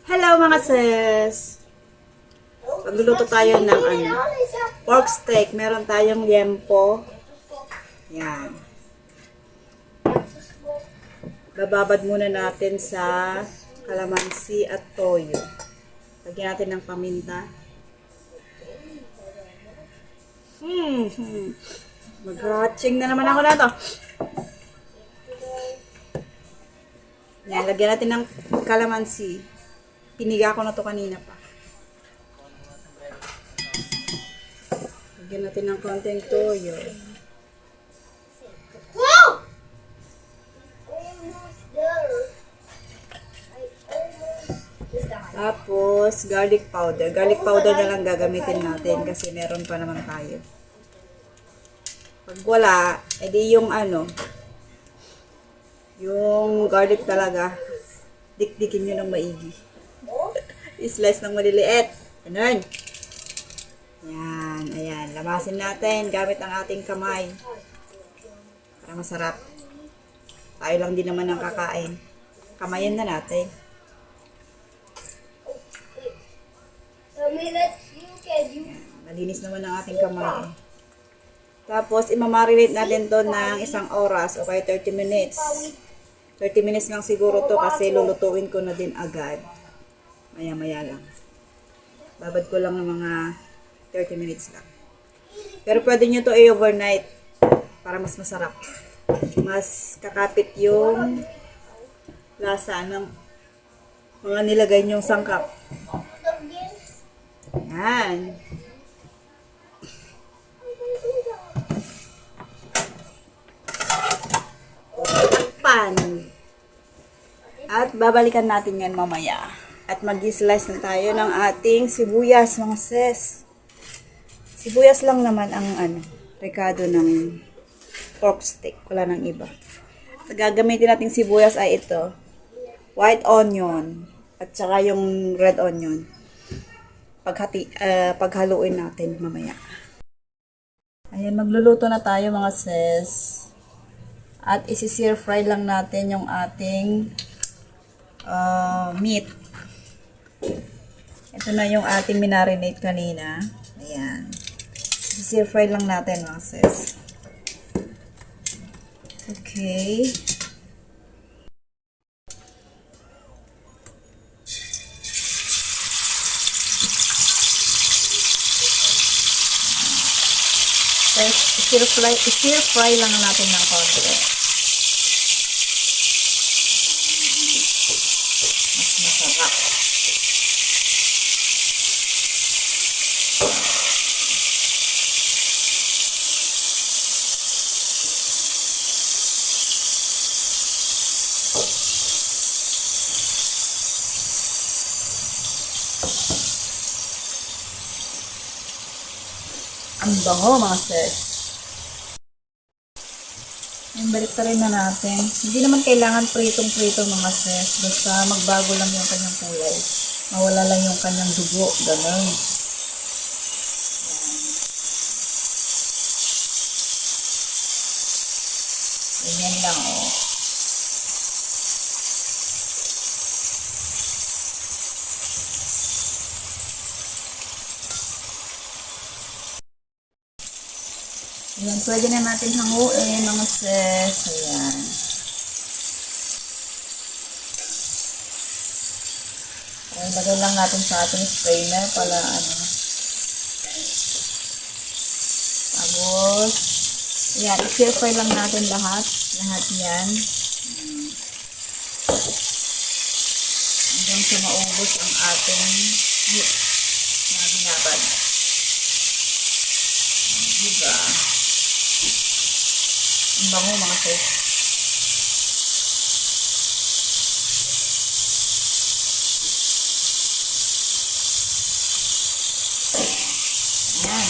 Hello mga sis! Magluluto tayo ng pork steak. Meron tayong liempo. Yan. Bababad muna natin sa kalamansi at toyo. Lagyan natin ng paminta. Mag-hatching na naman ako na to. Yan, lagyan natin ng kalamansi. Piniga ko na to kanina pa. Lagyan natin ng konting toyo. Tapos, garlic powder. Garlic powder na lang gagamitin natin kasi meron pa naman tayo. Pag wala, edi yung yung garlic talaga, dikdikin nyo ng maigi. I-slice ng maliliit. Ganun. Yan, ayan. Lamasin natin gamit ang ating kamay. Para masarap. Tayo lang din naman ang kakain. Kamayin na natin. Yan, malinis naman ang ating kamay. Tapos, imamarinate natin to ng 1 oras o kaya 30 minutes. 30 minutes lang siguro to kasi lulutuin ko na din agad. Maya-maya lang. Babad ko lang ng mga 30 minutes lang. Pero pwede nyo to i-overnight para mas masarap. Mas kakapit yung lasa ng mga nilagay nyong sangkap. Yan. Pan. At babalikan natin yan mamaya. At mag-slice na tayo ng ating sibuyas, mga sis. Sibuyas lang naman ang rekado ng pork steak. Wala nang iba. At gagamitin nating sibuyas ay ito. White onion. At saka yung red onion. Paghaluin natin mamaya. Ayan, magluluto na tayo mga sis. At isi-stir fry lang natin yung ating meat. Ito na yung ating minarinate kanina. Ayan. Isi-stir fry lang natin mga sis. Okay. I-stir fry lang natin ng konti. Mas masarap. Ang bango mga sis. Yung balik rin na natin. Hindi naman kailangan pritong-prito mga sis. Basta magbago lang yung kanyang kulay. Mawala lang yung kanyang dugo. Ganun. Ganyan lang oh. Ayan, pwede na natin hanguin mga sis. Ayan. Ayan, lagay lang natin sa ating strainer para Tapos, ayan, i-stir fry lang natin lahat. Lahat yan. Hanggang sa maubos ang ating meat na binabad. Diba? Ang bango mga sis. Ayan.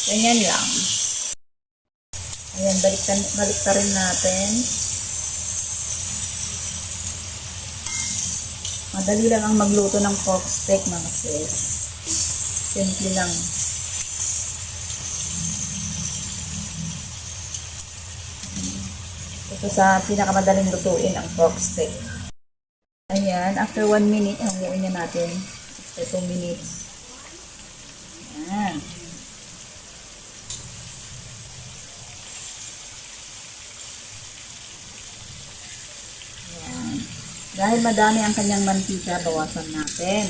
Ganyan lang. Ayan, balik rin natin. Madali lang ang magluto ng pork steak mga sis. Simple lang. Ito sa pinakamadaling lutuin ang pork steak. Ayan, after 1 minute, hanguin na natin. After 2 minutes. Ayan. Ayan. Dahil madami ang kanyang mantika, bawasan natin.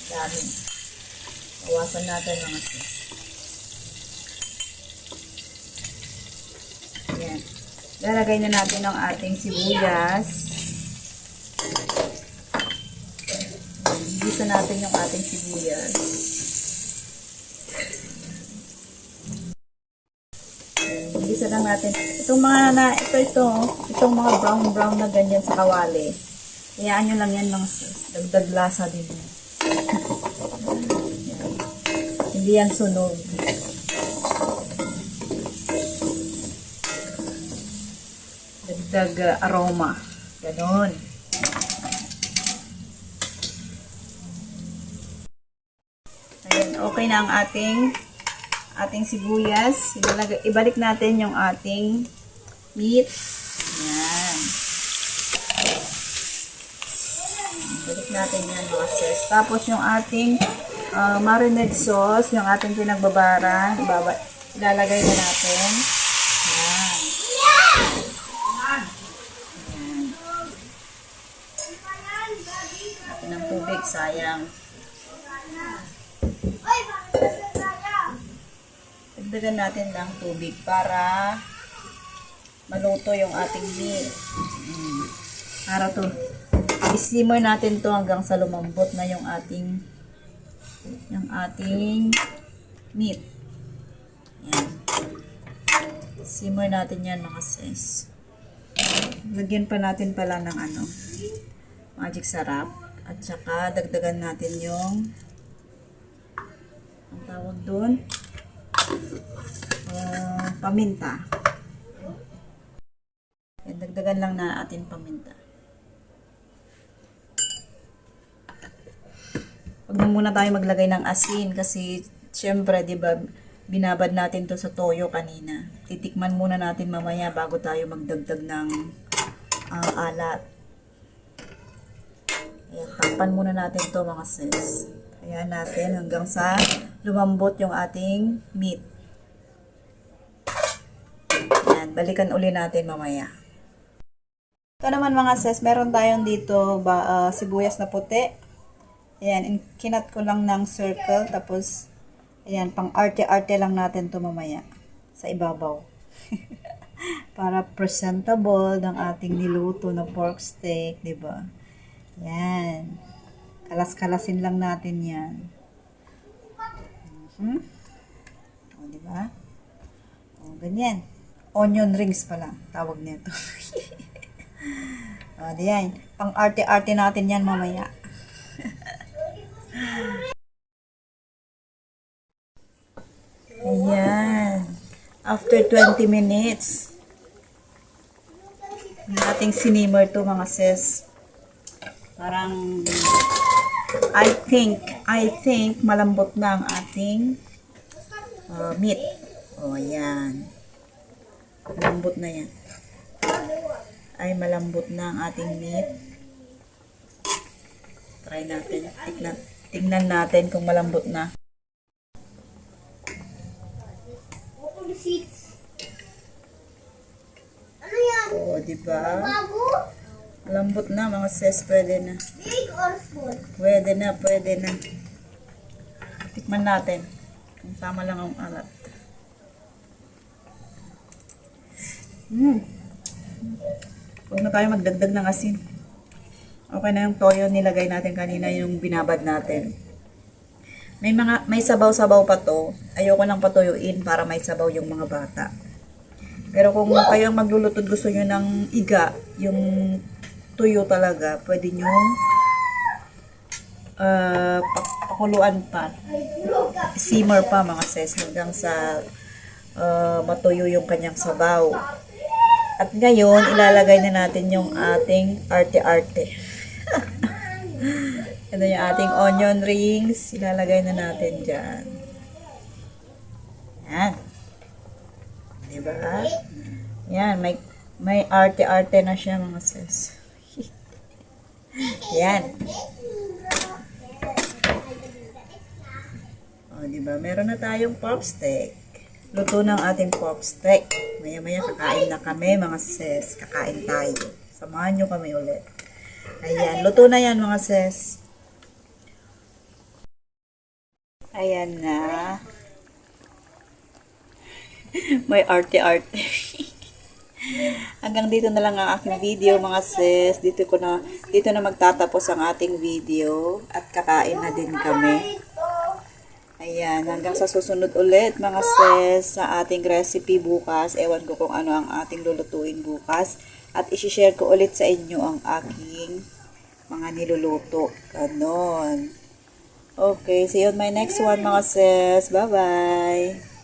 Dami. Bawasan natin mga sis. Ayan. Lalagay na natin ang ating sibuyas. Gisa natin yung ating sibuyas. Gisa lang natin. Itong mga itong mga brown na ganyan sa kawali. Hayaan nyo lang yan mga sis. Dagdag lasa din yan. Hindi yan sunog. Dagdag aroma. Ganon. Ayan, okay na ang ating sibuyas. Ibalik natin yung ating meat. Ayan. Ibalik natin yan mga sis. Tapos yung ating marinade sauce, yung ating pinagbabaran, ilalagay na natin. Ng tubig, sayang. Dagdagan natin ng tubig para maluto yung ating meat. Para to, i-simmer natin to hanggang sa lumambot na yung ating meat. Yan. Simmer natin yan mga sis. Lagyan pa natin pala ng magic sarap. At saka, dagdagan natin yung ang tawag doon, paminta. Yan, dagdagan lang na atin paminta. Huwag na muna tayo maglagay ng asin kasi, syempre, di ba, binabad natin to sa toyo kanina. Titikman muna natin mamaya bago tayo magdagdag ng alat. Ayan, takpan muna natin to mga sis. Ayan natin hanggang sa lumambot yung ating meat. Ayan, balikan uli natin mamaya. Ito naman mga sis, meron tayong dito sibuyas na puti. Ayan, kinat ko lang ng circle. Tapos, ayan, pang arte-arte lang natin to mamaya sa ibabaw. Para presentable ng ating niluto na pork steak, di ba? Yan. Kalas-kalasin lang natin yan. O, diba? O, ganyan. Onion rings pala. Tawag nito. O, diyan. Pang arte-arte natin yan mamaya. Ayan. After 20 minutes, nating sinimmer to mga sis. Parang I think malambot na ang ating meat. O, ayan. Malambot na yan. Ay, malambot na ang ating meat. Try natin. Tignan natin kung malambot na. O, diba? Malambot na mga sis, pwede na. Big or small? Pwede na. Tikman natin kung tama lang ang alat. Huwag na tayo magdagdag ng asin. Okay na yung toyo nilagay natin kanina, yung binabad natin. May sabaw-sabaw pa to. Ayoko nang patuyuin para may sabaw yung mga bata. Pero kung kayo ang magluluto, gusto nyo ng iga, yung tuyo talaga, pwede nyo pakuluan pa. Simmer pa mga sis hanggang sa matuyo yung kanyang sabaw. At ngayon, ilalagay na natin yung ating arte-arte. Ito yung ating onion rings. Ilalagay na natin dyan. Yan. Diba? Yan. May arte-arte na siya mga sis. Yan. O, diba? Meron na tayong pork steak. Luto ng ating pork steak. Maya-maya kakain na kami mga sis. Kakain tayo. Samahan nyo kami ulit. Ayan. Luto na yan mga sis. Ayan na. May arte-arte. Hanggang dito na lang ang aking video mga sis. Dito na magtatapos ang ating video at kakain na din kami. Ayan, hanggang sa susunod ulit mga sis sa ating recipe bukas. Ewan ko kung ano ang ating lulutuin bukas at i-share ko ulit sa inyo ang aking mga niluluto. Ganon. Okay, see you on my next one mga sis. Bye-bye.